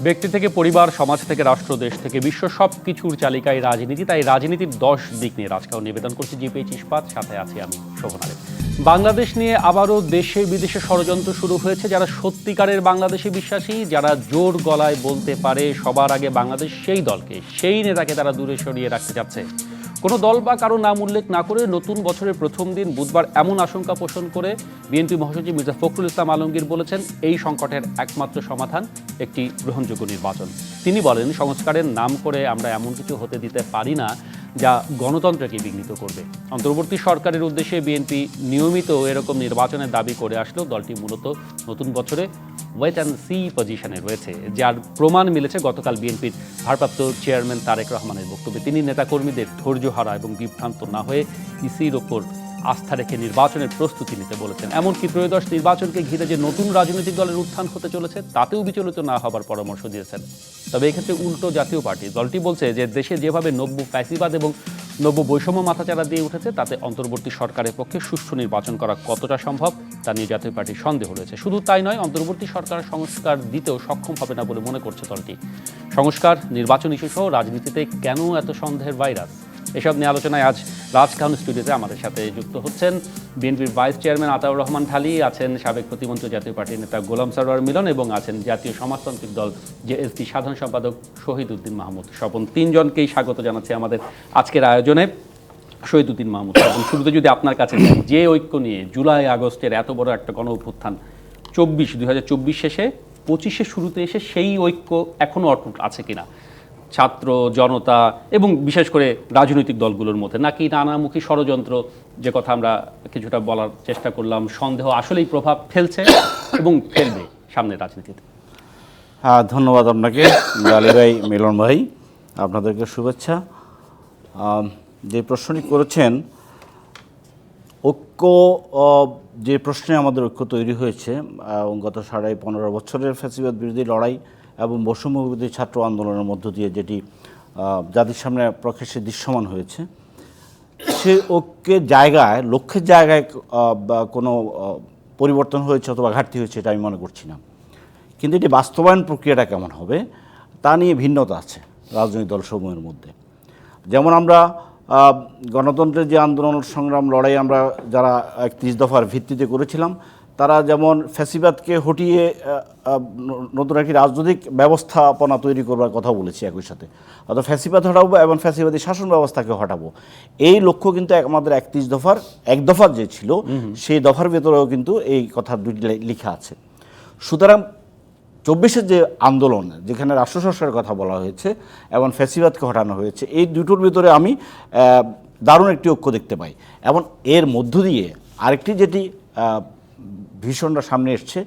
ব্যক্তি থেকে পরিবার, সমাজ থেকে রাষ্ট্র, দেশ থেকে বিশ্ব, সব কিছুর চালিকায় রাজনীতি। তাই রাজনীতির 10 দিক নিয়ে রাজকাহন নিবেদন করছি জিপিএইচ ইস্পাত। সাথে আছি আমি, শোভন আলী। বাংলাদেশ নিয়ে আবারও দেশে বিদেশে ষড়যন্ত্র শুরু হয়েছে। যারা সত্যিকারের বাংলাদেশে বিশ্বাসী, যারা জোর গলায় বলতে পারে সবার আগে বাংলাদেশ, সেই দলকে, সেই নেতাকে তারা দূরে সরিয়ে রাখতে চাচ্ছে। কোনো দল বা কারো নাম উল্লেখ না করে নতুন বছরের প্রথম দিন বুধবার এমন আশঙ্কা পোষণ করে বিএনপি মহাসচিব মির্জা ফখরুল ইসলাম আলমগীর বলেছেন, এই সংকটের একমাত্র সমাধান একটি গ্রহণযোগ্য নির্বাচন। তিনি বলেন, সংস্কারের নাম করে আমরা এমন কিছু হতে দিতে পারি না যা গণতন্ত্রকে বিঘ্নিত করবে। অন্তর্বর্তী সরকারের উদ্দেশ্যে বিএনপি নিয়মিত এরকম নির্বাচনের দাবি করে আসলেও দলটি মূলত নতুন বছরে ওয়েট অ্যান্ড সি পজিশনে রয়েছে, যার প্রমাণ মিলেছে গতকাল বিএনপির ভারপ্রাপ্ত চেয়ারম্যান তারেক রহমানের বক্তব্যে। তিনি নেতাকর্মীদের ধৈর্য হারা এবং বিভ্রান্ত না হয়ে ইসির ওপর আস্থা রেখে নির্বাচনের প্রস্তুতি নিতে বলেছেন। এমনকি ত্রয়োদশ নির্বাচনকে ঘিরে যে নতুন রাজনৈতিক দলের উত্থান হতে চলেছে তাতেও বিচলিত না হবার পরামর্শ দিয়েছেন। তবে এক্ষেত্রে উল্টো জাতীয় পার্টি দলটি বলছে যে দেশে যেভাবে নব্য ফ্যাসিবাদ এবং নব্য বৈষম্য মাথাচাড়া দিয়ে উঠেছে, তাতে অন্তর্বর্তী সরকারের পক্ষে সুষ্ঠু নির্বাচন করা কতটা সম্ভব তা নিয়ে জাতীয় পার্টির সন্দেহ রয়েছে। শুধু তাই নয়, অন্তর্বর্তী সরকার সংস্কার দিতেও সক্ষম হবে না বলে মনে করছে দলটি। সংস্কার, নির্বাচন ইস্যু সহ রাজনীতিতে কেন এত সন্দেহের ভাইরাস? এসব নিয়ে আলোচনায় আজ রাজকাহন স্টুডিওতে আমাদের সাথে যুক্ত হচ্ছেন বিএনপির ভাইস চেয়ারম্যান আতাউর রহমান ঢালী, আছেন সাবেক প্রতিমন্ত্রী জাতীয় পার্টির নেতা গোলাম সরওয়ার মিলন এবং আছেন জাতীয় সমাজতান্ত্রিক দল জেএসডি সাধারণ সম্পাদক শহীদ উদ্দিন মাহমুদ স্বপন। তিনজনকেই স্বাগত জানাচ্ছি আমাদের আজকের আয়োজনে। শহীদ উদ্দিন মাহমুদ স্বপন, শুরুতে যদি আপনার কাছে যাই, যে ঐক্য নিয়ে জুলাই আগস্টের এত বড় একটা গণ অভ্যুত্থান 2024 শেষে 25-এ শুরুতে এসে সেই ঐক্য এখনো অটুট আছে কিনা ছাত্র জনতা এবং বিশেষ করে রাজনৈতিক দলগুলোর মধ্যে, নাকি নানামুখী ষড়যন্ত্র, যে কথা আমরা কিছুটা বলার চেষ্টা করলাম, সন্দেহ আসলেই প্রভাব ফেলছে এবং ফেলবে সামনের রাজনীতিতে? হ্যাঁ, ধন্যবাদ আপনাকে আলী ভাই, মিলন ভাই, আপনাদেরকে শুভেচ্ছা। যে প্রশ্নটি করেছেন, ঐক্য, যে প্রশ্নে আমাদের ঐক্য তৈরি হয়েছে গত 15.5 বছরের ফ্যাসিবাদ বিরোধী লড়াই এবং বৈষম্য বিরোধী ছাত্র আন্দোলনের মধ্য দিয়ে যেটি জাতির সামনে প্রকাশ্যে দৃশ্যমান হয়েছে, সে ঐক্যের জায়গায়, লক্ষ্যের জায়গায় কোনো পরিবর্তন হয়েছে অথবা ঘাটতি হয়েছে এটা আমি মনে করছি না। কিন্তু এটি বাস্তবায়ন প্রক্রিয়াটা কেমন হবে তা নিয়ে ভিন্নতা আছে রাজনৈতিক দলসমূহের মধ্যে। যেমন আমরা গণতন্ত্রের যে আন্দোলন সংগ্রাম লড়াই আমরা যারা 31 দফার ভিত্তিতে করেছিলাম, তারা যেমন ফ্যাসিবাদকে হটিয়ে নতুন একটি রাজনৈতিক ব্যবস্থাপনা তৈরি করবার কথা বলেছি, একই সাথে অর্থাৎ ফ্যাসিবাদ হটাবো এবং ফ্যাসিবাদী শাসন ব্যবস্থাকে হটাবো। এই লক্ষ্য কিন্তু আমাদের 31 দফার এক দফার যে ছিল সেই দফার ভেতরেও কিন্তু এই কথা দুটি লেখা আছে। সুতরাং 24-এর যে আন্দোলন, যেখানে রাষ্ট্র সংস্কারের কথা বলা হয়েছে এবং ফ্যাসিবাদকে হটানো হয়েছে, এই দুটোর ভিতরে আমি দারুণ একটি ঐক্য দেখতে পাই। এবং এর মধ্য দিয়ে আরেকটি যেটি ভীষণটা সামনে এসছে,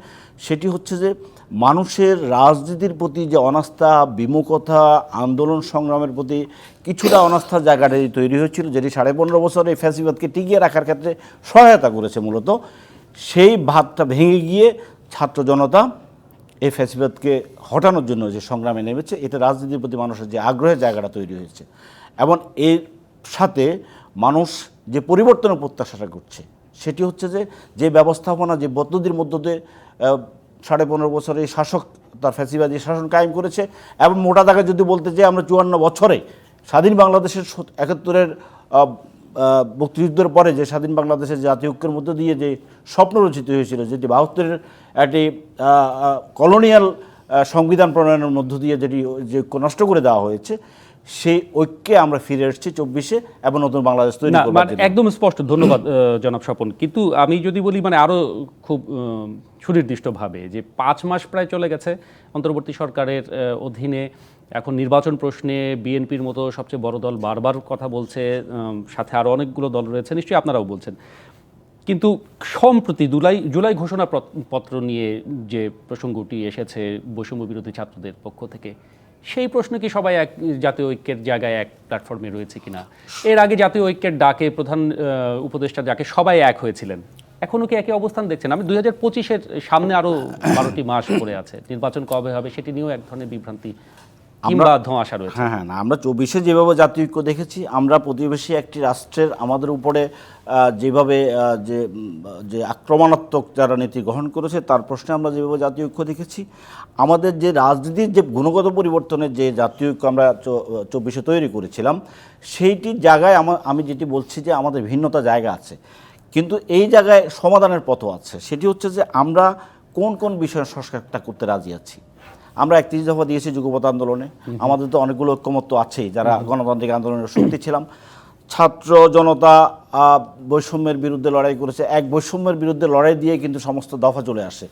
সেটি হচ্ছে যে মানুষের রাজনীতির প্রতি যে অনাস্থা, বিমুখতা, আন্দোলন সংগ্রামের প্রতি কিছুটা অনাস্থার জায়গাটা তৈরি হয়েছিল, যেটি 15.5 বছর এই ফ্যাসিবাদকে টিকিয়ে রাখার ক্ষেত্রে সহায়তা করেছে মূলত, সেই ভাতটা ভেঙে গিয়ে ছাত্র জনতা এই ফ্যাসিবাদকে হটানোর জন্য যে সংগ্রামে নেমেছে, এতে রাজনীতির প্রতি মানুষের যে আগ্রহের জায়গাটা তৈরি হয়েছে। এবং এর সাথে মানুষ যে পরিবর্তনের প্রত্যাশাটা করছে, সেটি হচ্ছে যে ব্যবস্থাপনা, যে পদ্ধতির মধ্য দিয়ে 15.5 বছরে এই শাসক তার ফ্যাসিবাদী শাসন কায়েম করেছে, এবং মোটা দাগে যদি বলতে চাই, আমরা 54 বছরে স্বাধীন বাংলাদেশের 71-এর মুক্তিযুদ্ধের পরে যে স্বাধীন বাংলাদেশের জাতীয় ঐক্যের মধ্য দিয়ে যে স্বপ্ন রচিত হয়েছিল, যেটি 72-এর একটি কলোনিয়াল সংবিধান প্রণয়নের মধ্য দিয়ে যেটি যে নষ্ট করে দেওয়া হয়েছে, সেই ঐক্যে আমরা ফিরে এসেছি 24-এ এবং নতুন বাংলাদেশ তৈরি করবার জন্য। একদম স্পষ্ট, ধন্যবাদ জনাব স্বপন। কিন্তু আমি যদি বলি আরও খুব সুনির্দিষ্টভাবে, যে 5 মাস প্রায় চলে গেছে অন্তর্বর্তী সরকারের অধীনে, এখন নির্বাচন প্রশ্নে বিএনপির মতো সবচেয়ে বড় দল বারবার কথা বলছে, সাথে আরও অনেকগুলো দল রয়েছে, নিশ্চয়ই আপনারাও বলছেন। কিন্তু সম্প্রতি জুলাই ঘোষণাপত্র নিয়ে যে প্রসঙ্গটি এসেছে বৈষম্য বিরোধী ছাত্রদের পক্ষ থেকে, সেই প্রশ্ন কি সবাই এক জাতীয় ঐক্যের জায়গায় এক প্ল্যাটফর্মে রয়েছে কিনা? এর আগে জাতীয় ঐক্যের ডাকে প্রধান উপদেষ্টা ডাকে সবাই এক হয়েছিলেন, এখনও কি একই অবস্থান দেখছেন? আমি 2025-এর সামনে আরও 12টি মাস পড়ে আছে, নির্বাচন কবে হবে সেটি নিয়েও এক ধরনের বিভ্রান্তি কিংবা ধোঁয়াশা রয়েছে? হ্যাঁ হ্যাঁ, না, আমরা 24-এ যেভাবে জাতীয় ঐক্য দেখেছি, আমরা প্রতিবেশী একটি রাষ্ট্রের আমাদের উপরে যেভাবে যে আক্রমণাত্মক যারা নীতি গ্রহণ করেছে তার প্রশ্নে আমরা যেভাবে জাতীয় ঐক্য দেখেছি, আমাদের যে রাজনীতির যে গুণগত পরিবর্তনের যে জাতীয় ঐক্য আমরা 24-এ তৈরি করেছিলাম, সেইটির জায়গায় আমি যেটি বলছি যে আমাদের ভিন্নতা জায়গা আছে, কিন্তু এই জায়গায় সমাধানের পথও আছে। সেটি হচ্ছে যে আমরা কোন কোন বিষয়ে সংস্কারটা করতে রাজি আছি। আমরা 31 দফা দিয়েছি যুগপৎ আন্দোলনে, আমাদের তো অনেকগুলো ঐক্যমত্য আছেই যারা গণতান্ত্রিক আন্দোলনের শক্তি ছিলাম। ছাত্র জনতা বৈষম্যের বিরুদ্ধে লড়াই করেছে, এক বৈষম্যের বিরুদ্ধে লড়াই দিয়ে কিন্তু সমস্ত দফা চলে আসে।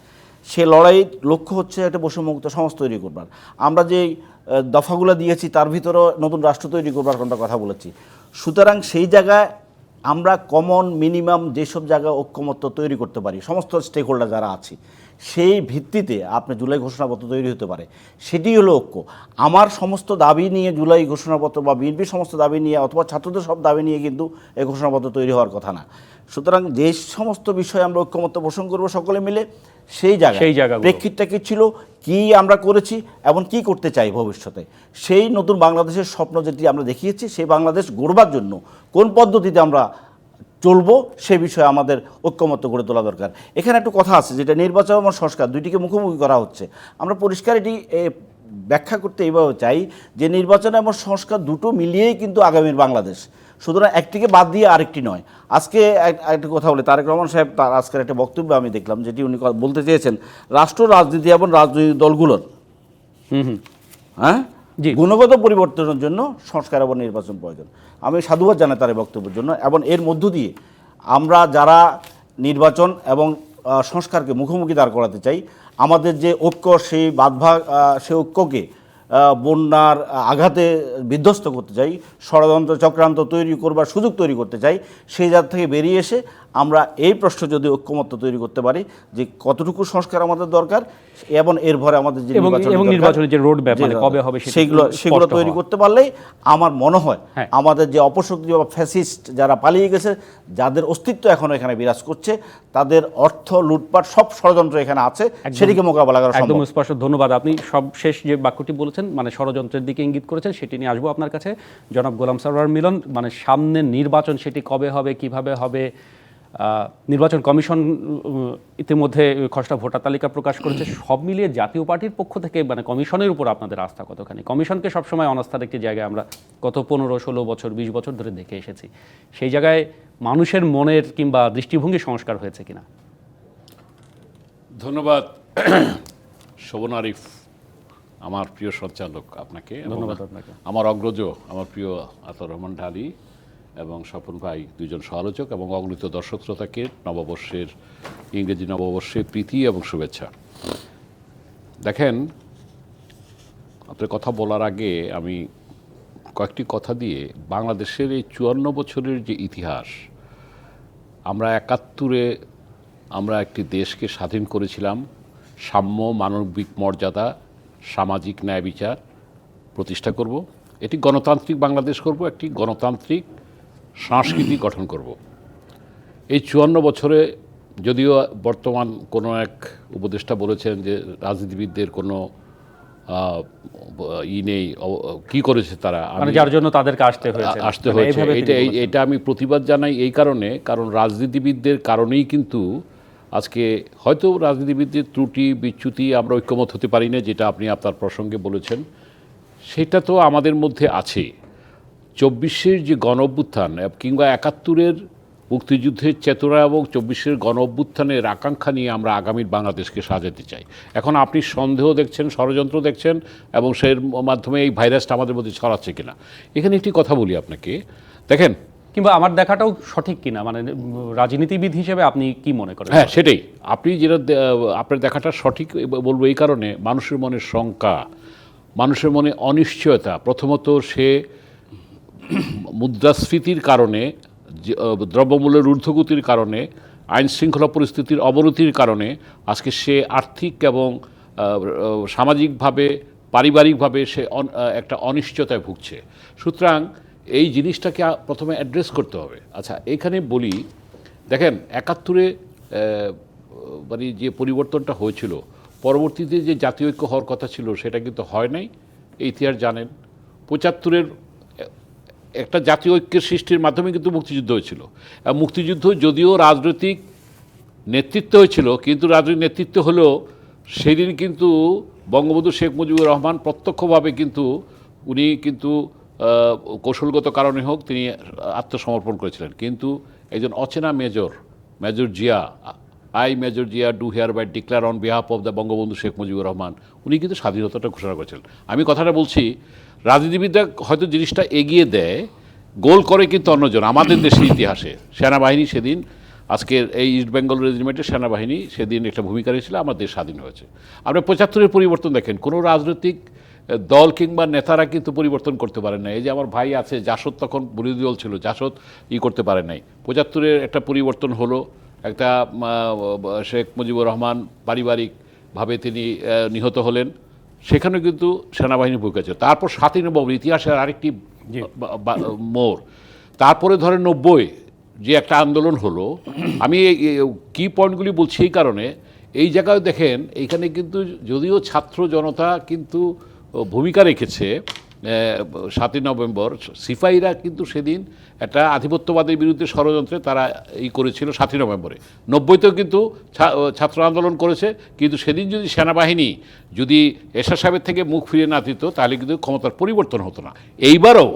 সে লড়াইয়ের লক্ষ্য হচ্ছে একটা বৈষম্যমুক্ত সমাজ তৈরি করবার। আমরা যে দফাগুলো দিয়েছি তার ভিতরেও নতুন রাষ্ট্র তৈরি করবার কথা বলেছি। সুতরাং সেই জায়গায় আমরা কমন মিনিমাম যেসব জায়গায় ঐক্যমত্য তৈরি করতে পারি সমস্ত স্টেক হোল্ডার যারা আছি, সেই ভিত্তিতে আপনি জুলাই ঘোষণাপত্র তৈরি হতে পারে, সেটি হলো ঐক্য। আমার সমস্ত দাবি নিয়ে জুলাই ঘোষণাপত্র বা বিএনপির সমস্ত দাবি নিয়ে অথবা ছাত্রদের সব দাবি নিয়ে কিন্তু এই ঘোষণাপত্র তৈরি হওয়ার কথা না। সুতরাং যে সমস্ত বিষয়ে আমরা ঐক্যমত্য পোষণ করবো সকলে মিলে, সেই জায়গায় প্রেক্ষিতটা কী ছিল, কি আমরা করেছি এবং কি করতে চাই ভবিষ্যতে, সেই নতুন বাংলাদেশের স্বপ্ন যেটি আমরা দেখিয়েছি, সেই বাংলাদেশ গড়বার জন্য কোন পদ্ধতিতে আমরা চলবো সে বিষয়ে আমাদের ঐক্যমত্য গড়ে তোলা দরকার। এখানে একটু কথা আছে যেটা নির্বাচন এবং সংস্কার দুইটিকে মুখোমুখি করা হচ্ছে। আমরা পরিষ্কার এটি ব্যাখ্যা করতে এইভাবে চাই যে নির্বাচন এবং সংস্কার দুটো মিলিয়েই কিন্তু আগামীর বাংলাদেশ, সুতরাং একটিকে বাদ দিয়ে আরেকটি নয়। আজকে একটা কথা বলে তারেক রহমান সাহেব তার আজকের একটা বক্তব্য আমি দেখলাম যেটি উনি বলতে চেয়েছেন রাষ্ট্র রাজনীতি এবং রাজনৈতিক দলগুলোর গুণগত পরিবর্তনের জন্য সংস্কার এবং নির্বাচন প্রয়োজন। আমি সাধুবাদ জানাই তার এই বক্তব্যের জন্য, এবং এর মধ্য দিয়ে আমরা যারা নির্বাচন এবং সংস্কারকে মুখোমুখি দাঁড় করাতে চাই, আমাদের যে ঐক্য সেই বাদভাগ সেই ঐক্যকে বন্যার আঘাতে বিধ্বস্ত করতে চাই, ষড়যন্ত্র চক্রান্ত তৈরি করবার সুযোগ তৈরি করতে চাই, সেই জায়গা থেকে বেরিয়ে এসে আমরা এই প্রশ্ন যদি ঐক্যমত্য তৈরি করতে পারি যে কতটুকু সংস্কার আমাদের দরকার এবং এর ভরে আমাদের যে নির্বাচনের যে রোড ম্যাপ মানে কবে হবে সেগুলো তৈরি করতে পারলেই আমার মনে হয় আমাদের যে অপশক্তি বা ফ্যাসিস্ট যারা পালিয়ে গেছে, যাদের অস্তিত্ব এখনো এখানে বিরাজ করছে, তাদের অর্থ লুটপাট সব ষড়যন্ত্র এখানে আছে, সেটিকে মোকাবেলা করা সম্ভব। একদম স্পষ্ট। ধন্যবাদ। আপনি সব শেষ যে বাক্যটি বলেছেন মানে ষড়যন্ত্রের দিকে ইঙ্গিত করেছেন, সেটি নিয়ে আসবো আপনার কাছে। জনাব গোলাম সারওয়ার মিলন, মানে সামনে নির্বাচন সেটি কবে হবে, কিভাবে হবে? নির্বাচন কমিশন ইতিমধ্যে খসড়া ভোটার তালিকা প্রকাশ করেছে। সব মিলিয়ে জাতীয় পার্টির পক্ষ থেকে মানে কমিশনের উপর আপনাদের আস্থা কতখানি? কমিশনকে সবসময় অনাস্থার একটি জায়গায় আমরা গত 15-16 বছর 20 বছর ধরে দেখে এসেছি। সেই জায়গায় মানুষের মনের কিংবা দৃষ্টিভঙ্গি সংস্কার হয়েছে কিনা? ধন্যবাদ শোভন আরিফ, আমার প্রিয় সঞ্চালক, আপনাকে ধন্যবাদ। আপনাকে আমার অগ্রজ আমার প্রিয় আতাউর রহমান ঢালী এবং স্বপন ভাই দুইজন সমালোচক এবং অগণিত দর্শক শ্রোতাকে নববর্ষের ইংরেজি নববর্ষের প্রীতি এবং শুভেচ্ছা। দেখেন, আপনার কথা বলার আগে আমি কয়েকটি কথা দিয়ে বাংলাদেশের এই 54 বছরের যে ইতিহাস, আমরা 71-এ আমরা একটি দেশকে স্বাধীন করেছিলাম সাম্য, মানবিক মর্যাদা, সামাজিক ন্যায় বিচার প্রতিষ্ঠা করব, এটি গণতান্ত্রিক বাংলাদেশ করব, একটি গণতান্ত্রিক সংস্কৃতি গঠন করব। এই 54 বছরে যদিও বর্তমান কোনো এক উপদেষ্টা বলেছেন যে রাজনীতিবিদদের কোনো নেই, কি করেছে তারা, যার জন্য তাদেরকে আসতে হয়েছে। এটা আমি প্রতিবাদ জানাই এই কারণে, কারণ রাজনীতিবিদদের কারণেই কিন্তু আজকে হয়তো রাজনীতিবিদদের ত্রুটি বিচ্যুতি আমরা ঐক্যমত হতে পারি না, যেটা আপনি আপনার প্রসঙ্গে বলেছেন, সেটা তো আমাদের মধ্যে আছে। 24-এর যে গণ অভ্যুত্থান কিংবা 71-এর মুক্তিযুদ্ধের চেতনা এবং 24-এর গণ অভ্যুত্থানের আকাঙ্ক্ষা নিয়ে আমরা আগামীর বাংলাদেশকে সাজাতে চাই। এখন আপনি সন্দেহ দেখছেন, ষড়যন্ত্র দেখছেন এবং সেই মাধ্যমে এই ভাইরাসটা আমাদের মধ্যে ছড়াচ্ছে কিনা। এখানে একটি কথা বলি আপনাকে, দেখেন, কিংবা আমার দেখাটাও সঠিক কিনা, মানে রাজনীতিবিদ হিসেবে আপনি কি মনে করেন? হ্যাঁ, সেটাই, আপনি যেটা আপনার দেখাটা সঠিক বলবো এই কারণে, মানুষের মনে শঙ্কা, মানুষের মনে অনিশ্চয়তা, প্রথমত সে মুদ্রাস্ফীতির কারণে, দ্রব্যমূল্যের ঊর্ধ্বগতির কারণে, আইন শৃঙ্খলা পরিস্থিতির অবনতির কারণে আজকে সে আর্থিক এবং সামাজিকভাবে পারিবারিকভাবে সে একটা অনিশ্চয়তায় ভুগছে। সুতরাং এই জিনিসটাকে প্রথমে অ্যাড্রেস করতে হবে। আচ্ছা, এখানে বলি, দেখেন 71-এ মানে যে পরিবর্তনটা হয়েছিল, পরবর্তীতে যে জাতীয় ঐক্য হওয়ার কথা ছিল সেটা কিন্তু হয় নাই, এই ইতিহাস জানেন, ৭৫-এর একটা জাতীয় ঐক্যের সৃষ্টির মাধ্যমে কিন্তু মুক্তিযুদ্ধ হয়েছিল। এবং মুক্তিযুদ্ধ যদিও রাজনৈতিক নেতৃত্ব হয়েছিল, কিন্তু রাজনৈতিক নেতৃত্ব হলেও সেদিন কিন্তু বঙ্গবন্ধু শেখ মুজিবুর রহমান প্রত্যক্ষভাবে কিন্তু উনি কিন্তু কৌশলগত কারণে হোক তিনি আত্মসমর্পণ করেছিলেন। কিন্তু একজন অচেনা major Zia, major Zia do hereby declare on behalf of the Bangabandhu Sheikh Mujibur Rahman, উনি কিন্তু স্বাধীনতাটা ঘোষণা করেছিলেন। আমি কথাটা বলছি, রাজনীতিবিদরা হয়তো জিনিসটা এগিয়ে দেয়, গোল করে কিন্তু অন্যজন। আমাদের দেশের ইতিহাসে সেনাবাহিনী সেদিন, আজকের এই ইস্ট বেঙ্গল রেজিমেন্টের সেনাবাহিনী সেদিন একটা ভূমিকা রেখেছিল, আমার দেশ স্বাধীন হয়েছে। আপনার ৭৫-এর পরিবর্তন দেখেন, কোনো রাজনৈতিক দল কিংবা নেতারা কিন্তু পরিবর্তন করতে পারেন না। এই যে আমার ভাই আছে জাসদ, তখন বিরোধী দল ছিল, জাসদ করতে পারে নাই। ৭৫-এর একটা পরিবর্তন হলো, একটা শেখ মুজিবুর রহমান পারিবারিকভাবে তিনি নিহত হলেন, সেখানে কিন্তু সেনাবাহিনীর ভূমিকা ছিল। তারপর ৭ই নভেম্বর ইতিহাসের আরেকটি মোড়। তারপরে ধরেন ৯০ যে একটা আন্দোলন হলো, আমি কি পয়েন্টগুলি বলছি এই কারণে, এই জায়গায় দেখেন এইখানে কিন্তু যদিও ছাত্র জনতা কিন্তু ভূমিকা রেখেছে, ৭ই নভেম্বর সিপাহীরা কিন্তু সেদিন একটা আধিপত্যবাদের বিরুদ্ধে ষড়যন্ত্রে তারা করেছিল ৭ই নভেম্বরে। ৯০তেও কিন্তু ছাত্র আন্দোলন করেছে, কিন্তু সেদিন যদি সেনাবাহিনী যদি এরশাদ সাহেবের থেকে মুখ ফিরিয়ে না দিত তাহলে কিন্তু ক্ষমতার পরিবর্তন হতো না। এইবারও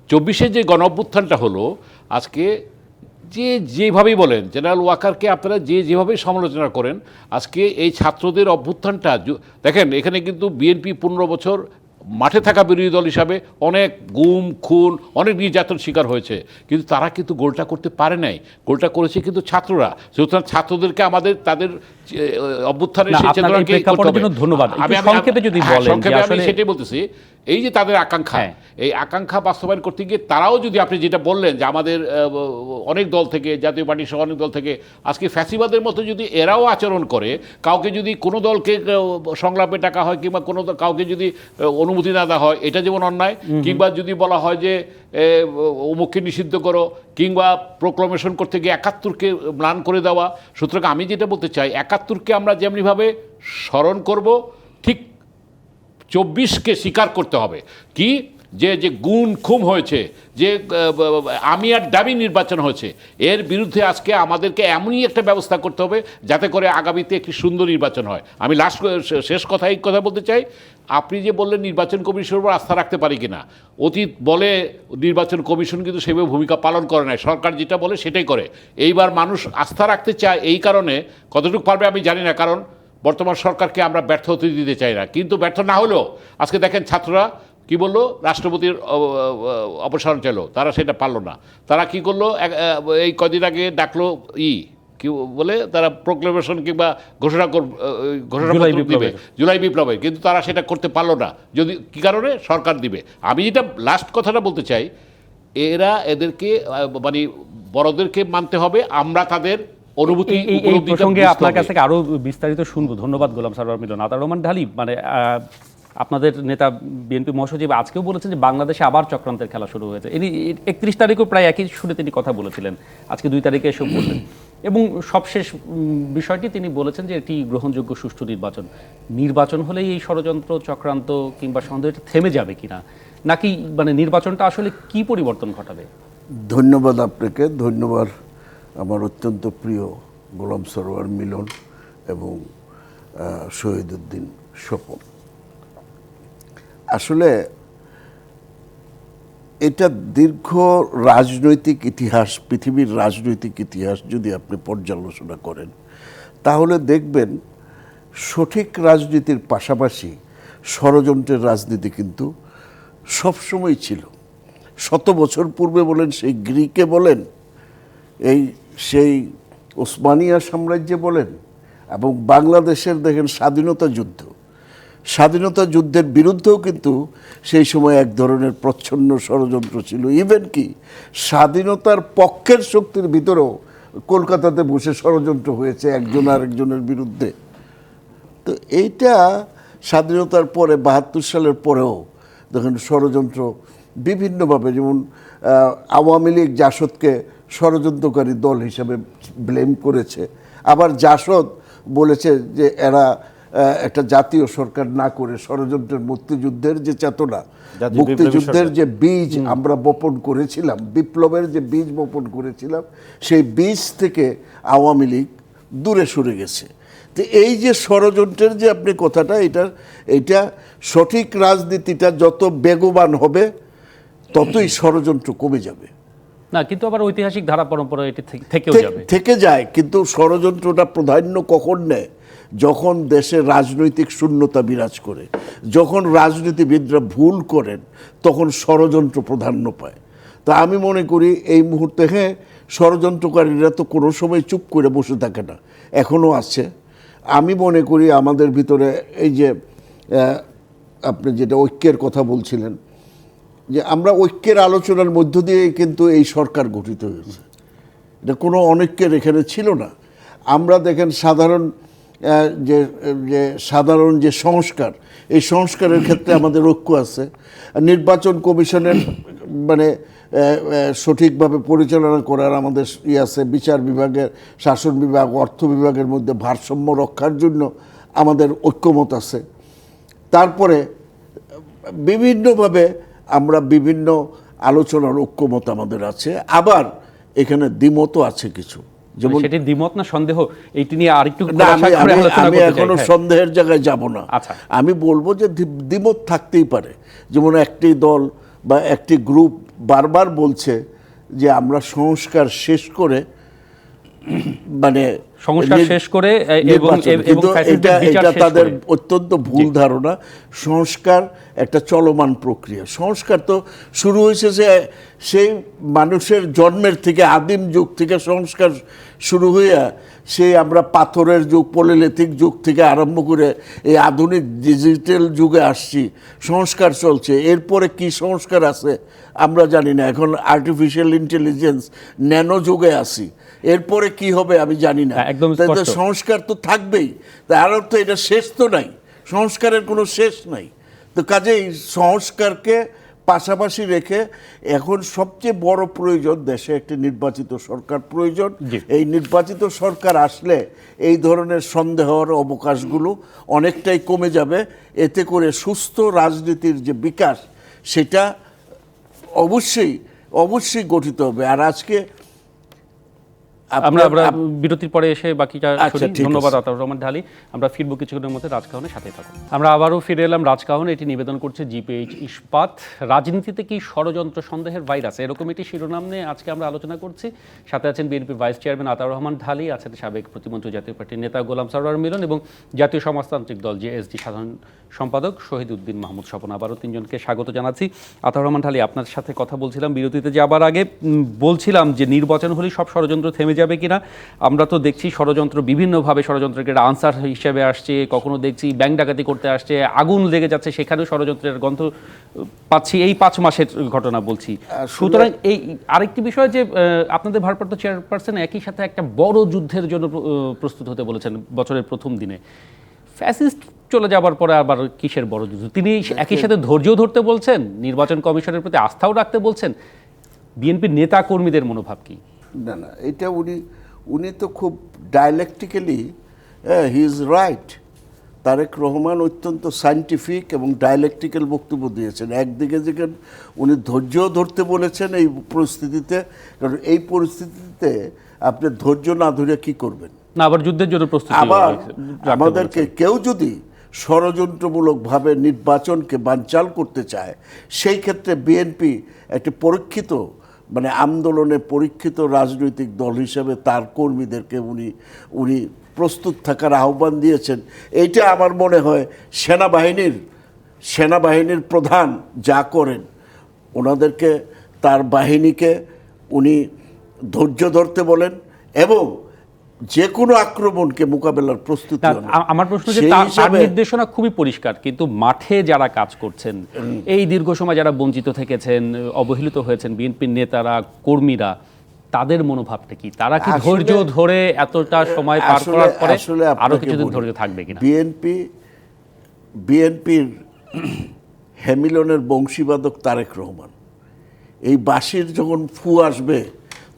২৪-এ যে গণ অভ্যুত্থানটা হলো, আজকে যেভাবেই বলেন, জেনারেল ওয়াকারকে আপনারা যেভাবেই সমালোচনা করেন, আজকে এই ছাত্রদের অভ্যুত্থানটা দেখেন, এখানে কিন্তু বিএনপি ১৫ বছর মাঠে থাকা বিরোধী দল হিসাবে অনেক গুম খুন, অনেক নির্যাতন শিকার হয়েছে, কিন্তু তারা কিন্তু গোলটা করতে পারে নাই। গোলটা করেছে কিন্তু ছাত্ররা। সুতরাং ছাত্রদেরকে আমাদের তাদের অভ্যুত্থানের সেই চেতনাকে ধন্যবাদ। সংক্ষেপে যদি বলেন, আমি সেটাই বলতেছি, এই যে তাদের আকাঙ্ক্ষা, এই আকাঙ্ক্ষা বাস্তবায়ন করতে গিয়ে তারাও যদি, আপনি যেটা বললেন যে আমাদের অনেক দল থেকে, জাতীয় পার্টি সহ অনেক দল থেকে আজকে ফ্যাসিবাদের মতো যদি এরাও আচরণ করে, কাউকে যদি কোনো দলকে সংলাপে ডাকা হয় কিংবা কোনো কাউকে যদি অনুমতি না দেওয়া হয়, এটা যেমন অন্যায়, কিংবা যদি বলা হয় যে অমুককে নিষিদ্ধ করো, কিংবা প্রোক্লামেশন করতে গিয়ে ৭১কে ম্লান করে দেওয়া। সুতরাং আমি যেটা বলতে চাই, ৭১কে আমরা যেমনিভাবে স্মরণ করব, ঠিক ২৪কে স্বীকার করতে হবে কি, যে গুণ খুম হয়েছে, যে আমি আর দাবি নির্বাচন হয়েছে, এর বিরুদ্ধে আজকে আমাদেরকে এমনই একটা ব্যবস্থা করতে হবে যাতে করে আগামীতে একটি সুন্দর নির্বাচন হয়। আমি শেষ কথা বলতে চাই, আপনি যে বললেন নির্বাচন কমিশনের উপর আস্থা রাখতে পারি কিনা, অতীত বলে নির্বাচন কমিশন কিন্তু সেভাবে ভূমিকা পালন করে নাই, সরকার যেটা বলে সেটাই করে। এইবার মানুষ আস্থা রাখতে চায়, এই কারণে কতটুকু পারবে আমি জানি না, কারণ বর্তমান সরকারকে আমরা ব্যর্থ হতে দিতে চাই না। কিন্তু ব্যর্থ না হলেও আজকে দেখেন ছাত্ররা কি বললো, রাষ্ট্রপতির অপসারণ চাইলো, তারা সেটা পারলো না। তারা কি করলো, এই কদিন আগে ডাকলো কি বলে, তারা প্রোক্লেমেশন কিংবা ঘোষণাপত্র দিবে জুলাই বিপ্লবে, কিন্তু তারা সেটা করতে পারলো না। যদি কি কারণে, সরকার দিবে। আমি যেটা লাস্ট কথাটা বলতে চাই, এদেরকে মানে বড়দেরকে মানতে হবে, আমরা তাদের অনুভূতি প্রসঙ্গে আপনার কাছ থেকে আরো বিস্তারিত শুনবো। ধন্যবাদ গোলাম সারওয়ার মিলন। আতাউর রহমান ঢালী, মানে আপনাদের নেতা বিএনপি মহাসচিব আজকেও বলেছেন যে বাংলাদেশে আবার চক্রান্তের খেলা শুরু হয়েছে। ইনি ৩১ তারিখও প্রায় একই সুরে তিনি কথা বলেছিলেন, আজকে ২ তারিখে এসব বললেন। এবং সবশেষ বিষয়টি তিনি বলেছেন যে এটি গ্রহণযোগ্য সুষ্ঠু নির্বাচন হলেই এই ষড়যন্ত্র চক্রান্ত কিংবা সন্দেহটা থেমে যাবে কিনা, নাকি মানে নির্বাচনটা আসলে কি পরিবর্তন ঘটাবে? ধন্যবাদ আপনাকে, ধন্যবাদ আমার অত্যন্ত প্রিয় গোলাম সারওয়ার মিলন এবং শহীদউদ্দিন স্বপন। আসলে এটা দীর্ঘ রাজনৈতিক ইতিহাস, পৃথিবীর রাজনৈতিক ইতিহাস যদি আপনি পর্যালোচনা করেন, তাহলে দেখবেন সঠিক রাজনীতির পাশাপাশি ষড়যন্ত্রের রাজনীতি কিন্তু সবসময় ছিল। ১০০ বছর পূর্বে বলেন, সেই গ্রিকে বলেন, সেই ওসমানিয়া সাম্রাজ্যে বলেন, এবং বাংলাদেশের দেখেন স্বাধীনতা যুদ্ধের বিরুদ্ধেও কিন্তু সেই সময় এক ধরনের প্রচ্ছন্ন ষড়যন্ত্র ছিল। ইভেন কি স্বাধীনতার পক্ষের শক্তির ভিতরেও কলকাতাতে বসে ষড়যন্ত্র হয়েছে একজন আরেকজনের বিরুদ্ধে। তো এইটা স্বাধীনতার পরে ৭২ সালের পরেও দেখেন ষড়যন্ত্র বিভিন্নভাবে, যেমন আওয়ামী লীগ জাসদকে ষড়যন্ত্রকারী দল হিসাবে ব্লেম করেছে, আবার জাসদ বলেছে যে এরা একটা জাতীয় সরকার না করে ষড়যন্ত্রের মুক্তিযুদ্ধের যে চেতনা, জাতীয় মুক্তিযুদ্ধের বিপ্লবী যে বীজ আমরা বপন করেছিলাম, বিপ্লবের যে বীজ বপন করেছিলাম, সেই বীজ থেকে আওয়ামী লীগ দূরে সরে গেছে। তো এই যে ষড়যন্ত্রের যে আপনি কথাটা, এটা সঠিক রাজনীতিটা যত বেগবান হবে ততই ষড়যন্ত্র কমে যাবে। না, কিন্তু আবার ঐতিহাসিক ধারা পরম্পরা এটি থেকেও যাবে। থেকে যায়, কিন্তু ষড়যন্ত্রটা প্রাধান্য কখন নেয়? যখন দেশে রাজনৈতিক শূন্যতা বিরাজ করে, যখন রাজনীতিবিদরা ভুল করেন, তখন ষড়যন্ত্র প্রাধান্য পায়। তা আমি মনে করি এই মুহূর্তে ষড়যন্ত্রকারীরা তো কোনো সময় চুপ করে বসে থাকে না, এখনও আছে। আমি মনে করি আমাদের ভিতরে এই যে আপনি যেটা ঐক্যের কথা বলছিলেন, যে আমরা ঐক্যের আলোচনার মধ্য দিয়ে কিন্তু এই সরকার গঠিত হয়েছে, এটা কোনো অনৈক্যের এখানে ছিল না। আমরা দেখেন সাধারণ যে সংস্কার, এই সংস্কারের ক্ষেত্রে আমাদের ঐক্য আছে। নির্বাচন কমিশনের মানে সঠিকভাবে পরিচালনা করার আমাদের আছে। বিচার বিভাগের, শাসন বিভাগ, অর্থ বিভাগের মধ্যে ভারসাম্য রক্ষার জন্য আমাদের ঐক্যমত আছে। তারপরে বিভিন্নভাবে আমরা বিভিন্ন আলোচনার ঐক্যমত আমাদের আছে। আবার এখানে দ্বিমতও আছে কিছু, যেমন সেটি দ্বিমত না সন্দেহ, এইটি নিয়ে আরেকটু আমি এখনো সন্দেহের জায়গায় যাব না। আচ্ছা, আমি বলবো যে দ্বিমত থাকতেই পারে। যেমন একটি দল বা একটি গ্রুপ বারবার বলছে যে আমরা সংস্কার শেষ করে মানে সংস্কার শেষ করে কিন্তু এটা তাদের অত্যন্ত ভুল ধারণা। সংস্কার একটা চলমান প্রক্রিয়া। সংস্কার তো শুরু হয়েছে সেই মানুষের জন্মের থেকে, আদিম যুগ থেকে সংস্কার শুরু হয়ে সেই আমরা পাথরের যুগ, পলিলিথিক যুগ থেকে আরম্ভ করে এই আধুনিক ডিজিটাল যুগে আসছি, সংস্কার চলছে। এরপরে কি সংস্কার আছে আমরা জানি না। এখন আর্টিফিশিয়াল ইন্টেলিজেন্স, ন্যানো যুগে আসি, এরপরে কি হবে আমি জানি না। সংস্কার তো থাকবেই, তার অর্থ এটা শেষ তো নাই, সংস্কারের কোনো শেষ নাই। তো কাজেই সংস্কারকে পাশাপাশি রেখে এখন সবচেয়ে বড় প্রয়োজন, দেশে একটি নির্বাচিত সরকার প্রয়োজন। এই নির্বাচিত সরকার আসলে এই ধরনের সন্দেহের অবকাশগুলো অনেকটাই কমে যাবে। এতে করে সুস্থ রাজনীতির যে বিকাশ, সেটা অবশ্যই গঠিত হবে। আর আজকে আমরা বিরতির পরে এসে বাকিটা শুনি। ধন্যবাদ আতাউর রহমান ঢালী। আমরা ফিরবো কিছুক্ষণের মধ্যে রাজকাহনের সাথে থাকুন। আমরা আবারও ফিরে এলাম রাজকাহন। এটি নিবেদন করছে জিপিএইচ ইস্পাত। রাজনীতিতে কি ষড়যন্ত্র সন্দেহের ভাইরাস, এরকম একটি শিরোনাম নিয়ে আজকে আমরা আলোচনা করছি। সাথে আছেন বিএনপির ভাইস চেয়ারম্যান আতাউর রহমান ঢালী, আছেন সাবেক প্রতিমন্ত্রী জাতীয় পার্টির নেতা গোলাম সরওয়ার মিলন এবং জাতীয় সমাজতান্ত্রিক দল জেএসডি সাধারণ সম্পাদক শহীদ উদ্দিন মাহমুদ স্বপন। আবারও তিনজনকে স্বাগত জানাচ্ছি। আতাউর রহমান ঢালী, আপনার সাথে কথা বলছিলাম বিরতিতে যাবার আগে, বলছিলাম যে নির্বাচন হলেই সব ষড়যন্ত্র থেমে যাবে কিনা। আমরা তো দেখছি ষড়যন্ত্র বিভিন্নভাবে ষড়যন্ত্রকে আনসার হিসেবে আসছে, কখনো দেখছি ব্যাংক ডাকাতি করতে আসছে, আগুন লেগে যাচ্ছে, সেখানেও ষড়যন্ত্রের গন্ধ পাচ্ছি। এই 5 মাসের ঘটনা বলছি। সুতরাং এই আরেকটি বিষয় যে আপনাদের ভারপ্রাপ্ত চেয়ারপারসন একই সাথে একটা বড় যুদ্ধের জন্য প্রস্তুত হতে বলেছেন বছরের প্রথম দিনে। ফ্যাসিস্ট চলে যাবার পরে আবার কিসের বড় যুদ্ধ? তিনি একই সাথে ধৈর্য ধরতে বলছেন, নির্বাচন কমিশনের প্রতি আস্থাও রাখতে বলছেন। বিএনপির নেতা কর্মীদের মনোভাব কি? না, এটা উনি তো খুব dialectically he is right. Tarique Rahman অত্যন্ত সায়েন্টিফিক এবং ডায়ালেকটিক্যাল বক্তব্য দিয়েছেন। একদিকে যেখানে উনি ধৈর্য ধরতে বলেছেন এই পরিস্থিতিতে, কারণ এই পরিস্থিতিতে আপনি ধৈর্য না ধরে কি করবেন? না, আবার যুদ্ধের জন্য প্রস্তুতি। আবার আমাদেরকে কেউ যদি ষড়যন্ত্রমূলকভাবে নির্বাচনকে বানচাল করতে চায়, সেই ক্ষেত্রে বিএনপি একটি পরীক্ষিত মানে আন্দোলনে পরীক্ষিত রাজনৈতিক দল হিসেবে তার কর্মীদেরকে উনি প্রস্তুত থাকার আহ্বান দিয়েছেন। এইটা আমার মনে হয় সেনাবাহিনীর প্রধান যা করেন, ওনাদেরকে, তার বাহিনীকে উনি ধৈর্য ধরতে বলেন এবং যে কোনো আক্রমণকে মোকাবেলার প্রস্তুতি। আমার প্রশ্ন যে তার নির্দেশনা খুবই পরিষ্কার, কিন্তু মাঠে যারা কাজ করছেন, এই দীর্ঘ সময় যারা বঞ্চিত থেকেছেন, অবহেলিত হয়েছেন, বিএনপির নেতারা, কর্মীরা, তাদের মনোভাবটা কি? তারা কি ধৈর্য ধরে এতটা সময় পার করার পরে আরো কিছুদিন ধৈর্য থাকবে কিনা? বিএনপির হেমিলনের বংশীবাদক তারেক রহমান, এই বাঁশির যখন ফু আসবে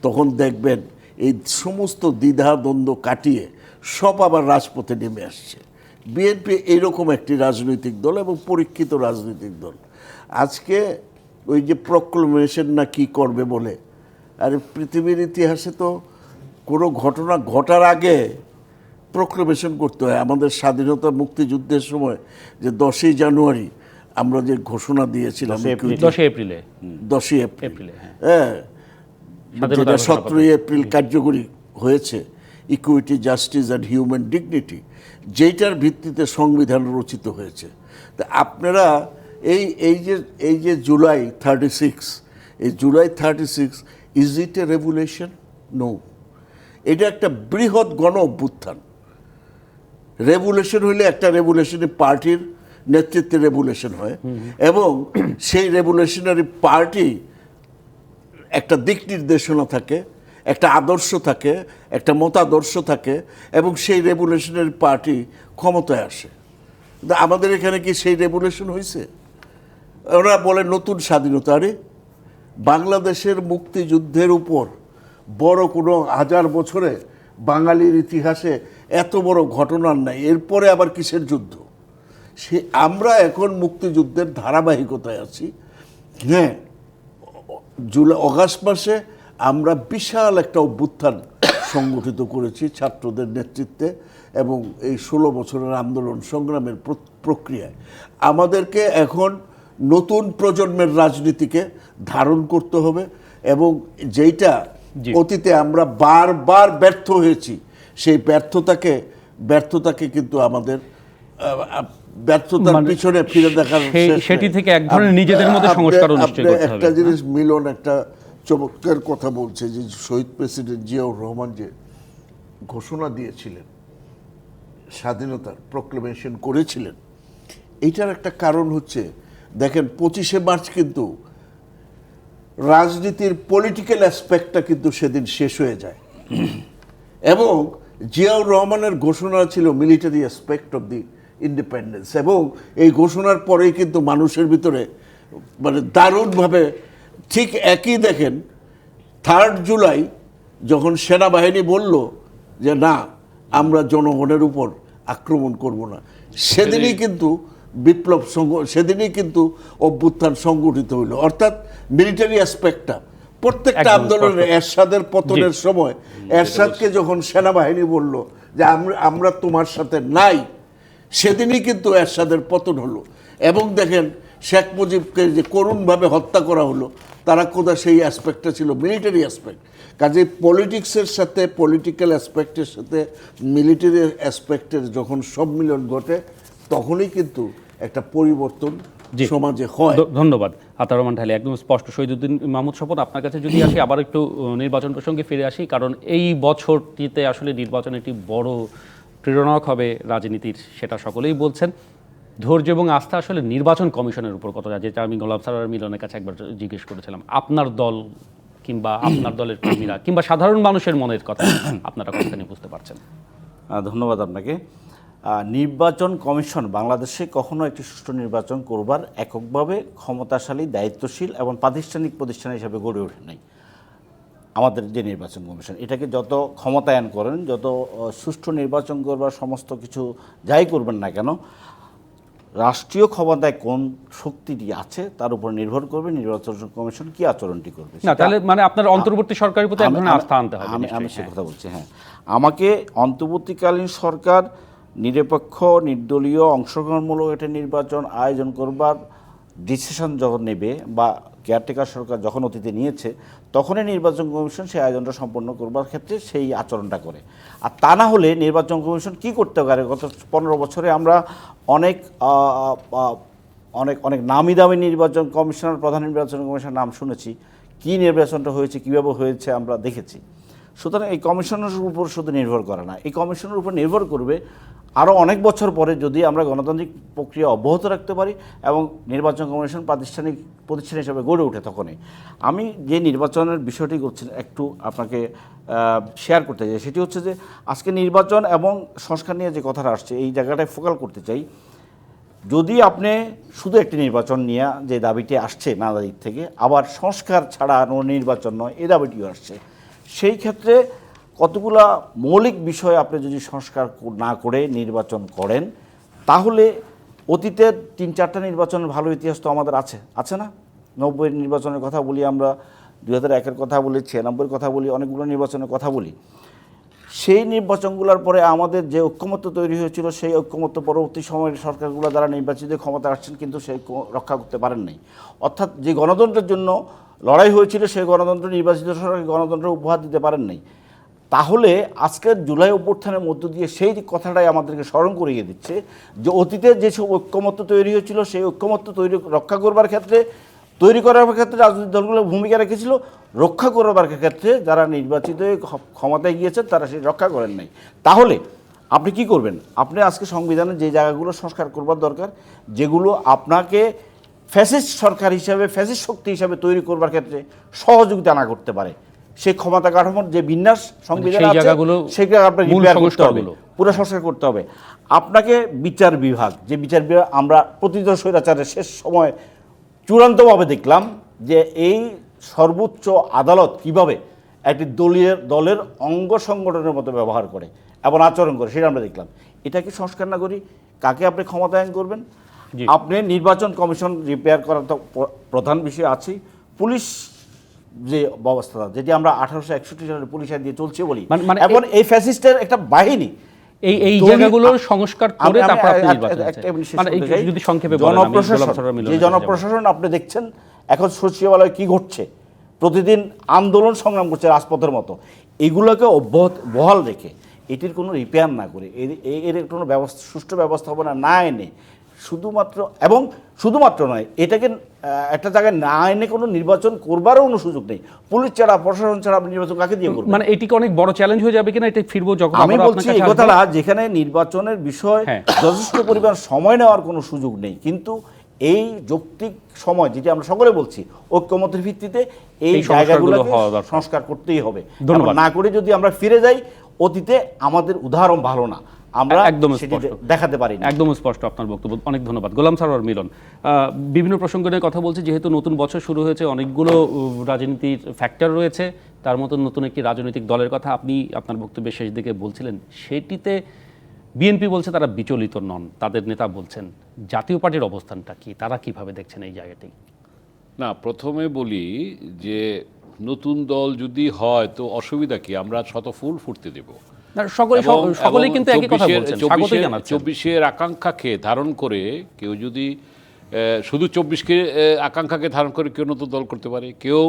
তখন দেখবেন এই সমস্ত দ্বিধা দ্বন্দ্ব কাটিয়ে সব আবার রাজপথে নেমে আসছে। বিএনপি এইরকম একটি রাজনৈতিক দল এবং পরীক্ষিত রাজনৈতিক দল। আজকে ওই যে প্রক্লেমেশন না কি করবে বলে, আর পৃথিবীর ইতিহাসে তো কোনো ঘটনা ঘটার আগে প্রক্লেমেশন করতে হয়। আমাদের স্বাধীনতা মুক্তিযুদ্ধের সময় যে 10ই জানুয়ারি আমরা যে ঘোষণা দিয়েছিলাম 10 এপ্রিলে 10ই এপ্রিল, এপ্রিলে, হ্যাঁ। হ্যাঁ, স্বাধীনতা যেটা ঘোষণাপত্র। 17ই এপ্রিল কার্যকরী হয়েছে, equity, justice and human dignity, যেটার ভিত্তিতে সংবিধান রচিত হয়েছে। তা আপনারা এই যে জুলাই 36, এই July 36 is it a revolution? No, এটা একটা বৃহৎ গণ অভ্যুত্থান। রেভুলেশন হইলে একটা রেভুলেশনারি পার্টির নেতৃত্বে রেভুলেশন হয়, এবং সেই রেভুলেশনারি পার্টি একটা দিক নির্দেশনা থাকে, একটা আদর্শ থাকে, একটা মতাদর্শ থাকে, এবং সেই রেভুলেশনারি পার্টি ক্ষমতায় আসে। কিন্তু আমাদের এখানে কি সেই রেভুলেশন হয়েছে? ওরা বলে নতুন স্বাধীনতা। আরে বাংলাদেশের মুক্তিযুদ্ধের উপর বড় কোনো 1000 বছরে বাঙালির ইতিহাসে এত বড় ঘটনার নাই, এরপরে আবার কিসের যুদ্ধ? সে আমরা এখন মুক্তিযুদ্ধের ধারাবাহিকতায় আছি। হ্যাঁ, অগাস্ট মাসে আমরা বিশাল একটা অভ্যুত্থান সংগঠিত করেছি ছাত্রদের নেতৃত্বে, এবং এই 16 বছরের আন্দোলন সংগ্রামের প্রক্রিয়ায় আমাদেরকে এখন নতুন প্রজন্মের রাজনীতিকে ধারণ করতে হবে, এবং যেইটা অতীতে আমরা বারবার ব্যর্থ হয়েছি, সেই ব্যর্থতাকে কিন্তু আমাদের ব্যর্থতার পিছনে ফিরে দেখার সেটি থেকে এক ধরনের নিজেদের মধ্যে সংস্কার নিশ্চয় করতে হবে। একটা জিনিস মিলন একটা চমৎকার কথা বলছে, যে শহীদ প্রেসিডেন্ট জিয়াউর রহমান যে ঘোষণা দিয়েছিলেন, স্বাধীনতার প্রক্লেমেশন করেছিলেন, এইটার একটা কারণ হচ্ছে, দেখেন 25শে মার্চ কিন্তু রাজনীতির পলিটিক্যাল অ্যাসপেক্টটা কিন্তু সেদিন শেষ হয়ে যায়, এবং জিয়াউর রহমানের ঘোষণা ছিল military aspect of the independence, এবং এই ঘোষণার পরেই কিন্তু মানুষের ভিতরে মানে দারুণভাবে ঠিক একই দেখেন 3 জুলাই যখন সেনাবাহিনী বলল যে না, আমরা জনগণের উপর আক্রমণ করব না, সেদিনই কিন্তু সেদিনই কিন্তু অভ্যুত্থান সংগঠিত হইল। অর্থাৎ মিলিটারি অ্যাসপেক্টটা প্রত্যেকটা আন্দোলনে, এরশাদের পতনের সময় এরশাদকে যখন সেনাবাহিনী বলল যে আমরা তোমার সাথে নাই, সেদিনই কিন্তু এরশাদের পতন হলো। এবং দেখেন শেখ মুজিবকে যে করুণভাবে হত্যা করা হলো, তারা কোথায় সেই অ্যাসপেক্টটা ছিল মিলিটারি অ্যাসপেক্ট। কাজে পলিটিক্সের সাথে, পলিটিক্যাল অ্যাসপেক্টের সাথে মিলিটারি অ্যাসপেক্টের যখন সম্মিলন ঘটে, তখনই কিন্তু একটা পরিবর্তন সমাজে হয়। ধন্যবাদ আতাউর রহমান ঢালী, একদম স্পষ্ট। শহীদুদ্দিন মাহমুদ স্বপন, আপনার কাছে যদি আসি, আবার একটু নির্বাচন প্রসঙ্গে ফিরে আসি, কারণ এই বছরটিতে আসলে নির্বাচন একটি বড় প্রেরণাক হবে রাজনীতির, সেটা সকলেই বলছেন। ধৈর্য এবং আস্থা আসলে নির্বাচন কমিশনের উপর কতটা, যেটা আমি গোলাম সারোয়ার মিলনের কাছে একবার জিজ্ঞেস করেছিলাম। আপনার দল কিংবা আপনার দলের কর্মীরা কিংবা সাধারণ মানুষের মনের কথা আপনারা কতখানি বুঝতে পারছেন? ধন্যবাদ আপনাকে। নির্বাচন কমিশন বাংলাদেশে কখনো একটি সুষ্ঠু নির্বাচন করবার এককভাবে ক্ষমতাশালী, দায়িত্বশীল এবং প্রাতিষ্ঠানিক প্রতিষ্ঠান হিসাবে গড়ে ওঠে নাই। আমাদের যে নির্বাচন কমিশন, এটাকে যত ক্ষমতায়ন করেন, যত সুষ্ঠু নির্বাচন করবার সমস্ত কিছু যাই করবেন না কেন, রাষ্ট্রীয় ক্ষমতায় কোন শক্তিটি আছে তার উপর নির্ভর করবে নির্বাচন কমিশন কি আচরণটি করবে। না, তাহলে মানে আপনার অন্তর্বর্তী সরকারের প্রতি এক ধরনের আস্থা আনতে হবে। আমি সে কথা বলছি। হ্যাঁ, আমাকে অন্তর্বর্তীকালীন সরকার নিরপেক্ষ, নির্দলীয়, অংশগ্রহণমূলক একটা নির্বাচন আয়োজন করবার ডিসিশন যখন নেবে, বা কেয়ারটেকার সরকার যখন অতীতে নিয়েছে, তখনই নির্বাচন কমিশন সেই আয়োজনটা সম্পন্ন করবার ক্ষেত্রে সেই আচরণটা করে। আর তা না হলে নির্বাচন কমিশন কি করতে পারে? গত 15 বছরে আমরা অনেক অনেক অনেক নামি দামি নির্বাচন কমিশনার, প্রধান নির্বাচন কমিশনের নাম শুনেছি। কি নির্বাচনটা হয়েছে, কীভাবে হয়েছে আমরা দেখেছি। সুতরাং এই কমিশনের উপর শুধু নির্ভর করে না, এই কমিশনের উপর নির্ভর করবে আরও অনেক বছর পরে যদি আমরা গণতান্ত্রিক প্রক্রিয়া অব্যাহত রাখতে পারি এবং নির্বাচন কমিশন প্রাতিষ্ঠানিক প্রতিষ্ঠান হিসেবে গড়ে ওঠে। তখনই আমি যে নির্বাচনের বিষয়টি করছি একটু আপনাকে শেয়ার করতে চাই, সেটি হচ্ছে যে আজকে নির্বাচন এবং সংস্কার নিয়ে যে কথাটা আসছে, এই জায়গাটায় ফোকাল করতে চাই। যদি আপনি শুধু একটি নির্বাচন নিয়ে যে দাবিটি আসছে নানা দিক থেকে, আবার সংস্কার ছাড়া নির্বাচন নয় এই দাবিটিও আসছে, সেই ক্ষেত্রে কতগুলা মৌলিক বিষয় আপনি যদি সংস্কার না করে নির্বাচন করেন, তাহলে অতীতের 3-4টা নির্বাচনের ভালো ইতিহাস তো আমাদের আছে না? 90-এর নির্বাচনের কথা বলি আমরা, 2001-এর কথা বলি, 96-এর কথা বলি, অনেকগুলো নির্বাচনের কথা বলি। সেই নির্বাচনগুলোর পরে আমাদের যে ঐক্যমত্য তৈরি হয়েছিল, সেই ঐক্যমত্য পরবর্তী সময়ের সরকারগুলো দ্বারা নির্বাচিত ক্ষমতা আসছেন, কিন্তু সেই রক্ষা করতে পারেন নাই। অর্থাৎ যে গণতন্ত্রের জন্য লড়াই হয়েছিল, সেই গণতন্ত্র নির্বাচিত সরকার গণতন্ত্র উপহার দিতে পারেন নাই। তাহলে আজকের জুলাই অভ্যুত্থানের মধ্য দিয়ে সেই কথাটাই আমাদেরকে স্মরণ করিয়ে দিচ্ছে যে অতীতে যেসব ঐক্যমত্য তৈরি হয়েছিল, সেই ঐক্যমত্য রক্ষা করবার ক্ষেত্রে, তৈরি করার ক্ষেত্রে রাজনৈতিক দলগুলো ভূমিকা রেখেছিল, রক্ষা করবার ক্ষেত্রে যারা নির্বাচিত হয়ে ক্ষমতায় গিয়েছেন তারা সেই রক্ষা করেন নাই। তাহলে আপনি কি করবেন? আপনি আজকে সংবিধানের যে জায়গাগুলো সংস্কার করবার দরকার, যেগুলো আপনাকে ফ্যাসিস্ট সরকার হিসাবে, ফ্যাসিস্ট শক্তি হিসাবে তৈরি করবার ক্ষেত্রে সহযোগিতা না করতে পারে, সেই ক্ষমতা কাঠামোর যে বিন্যাস সংবিধানে আছে, সেগুলো আপনাকে রিপেয়ার করতে হবে, পুরো সংস্কার করতে হবে। আপনাকে বিচার বিভাগ, যে বিচার বিভাগ আমরা প্রতিনিধ স্বৈরাচারের শেষ সময় চূড়ান্তভাবে দেখলাম যে এই সর্বোচ্চ আদালত কিভাবে একটি দলের অঙ্গ সংগঠনের মতো ব্যবহার করে এবং আচরণ করে, সেটা আমরা দেখলাম। এটা কি সংস্কার না করি কাকে আপনি ক্ষমতায়ন করবেন? আপনি নির্বাচন কমিশন রিপেয়ার করার তো প্রধান বিষয় আছে। পুলিশ যে ব্যবস্থা, যেটি আমরা 1861 সালের পুলিশ আইন দিয়ে চলছে বলি, এবং এই ফ্যাসিস্টের একটা বাহিনী, এই জায়গাগুলোর সংস্কার করে তারপর আপনি নির্বাচন, মানে যদি সংক্ষেপে বলেন। যে জনপ্রশাসন আপনি দেখছেন এখন সচিবালয়ে কি ঘটছে, প্রতিদিন আন্দোলন সংগ্রাম করছে রাজপথের মতো, এগুলোকে বহাল রেখে এটির কোনো রিপেয়ার না করে, এর কোনো সুষ্ঠু ব্যবস্থাপনা না এনে, শুধুমাত্র নয়, এটাকে একটা জায়গায় না এনে কোনো নির্বাচন করবারও কোনো সুযোগ নেই। পুলিশ ছাড়া, প্রশাসন ছাড়া আপনি নির্বাচন কাকে দিয়ে করবেন? মানে এটিকে অনেক বড় চ্যালেঞ্জ হয়ে যাবে কিনা, এটা ফিরবো যখন আমি বলছি এই কথাটা, যেখানে নির্বাচনের বিষয় যথেষ্ট পরিমাণ সময় নেওয়ার কোনো সুযোগ নেই, কিন্তু এই যৌক্তিক সময়, যেটি আমরা সকলে বলছি, ঐক্যমতের ভিত্তিতে এই জায়গাগুলোকে সংস্কার করতেই হবে। না করে যদি আমরা ফিরে যাই অতীতে, আমাদের উদাহরণ ভালো না, আমরা একদম দেখাতে পারি। একদম স্পষ্ট আপনার বক্তব্য, অনেক ধন্যবাদ। গোলাম সারোয়ার মিলন, বিভিন্ন প্রসঙ্গ নিয়ে কথা বলছি। যেহেতু নতুন বছর শুরু হয়েছে, অনেকগুলো রাজনীতির ফ্যাক্টর রয়েছে, তার মতো নতুন একটি রাজনৈতিক দলের কথা আপনি আপনার বক্তব্যের শেষ দিকে বলছিলেন। সেটিতে বিএনপি বলছে তারা বিচলিত নন, তাদের নেতা বলছেন। জাতীয় পার্টির অবস্থানটা কি, তারা কিভাবে দেখছেন এই জায়গাটি? না, প্রথমে বলি যে নতুন দল যদি হয় তো অসুবিধা কি, আমরা শত ফুল ফুটতে দেব। সকলেই কিন্তু একই কথা বলছেন, স্বাগতই জানাচ্ছেন। 24-এর আকাঙ্ক্ষাকে ধারণ করে কেউ যদি শুধু 24-কে আকাঙ্ক্ষাকে ধারণ করে কেউ নতুন দল করতে পারে, কেউ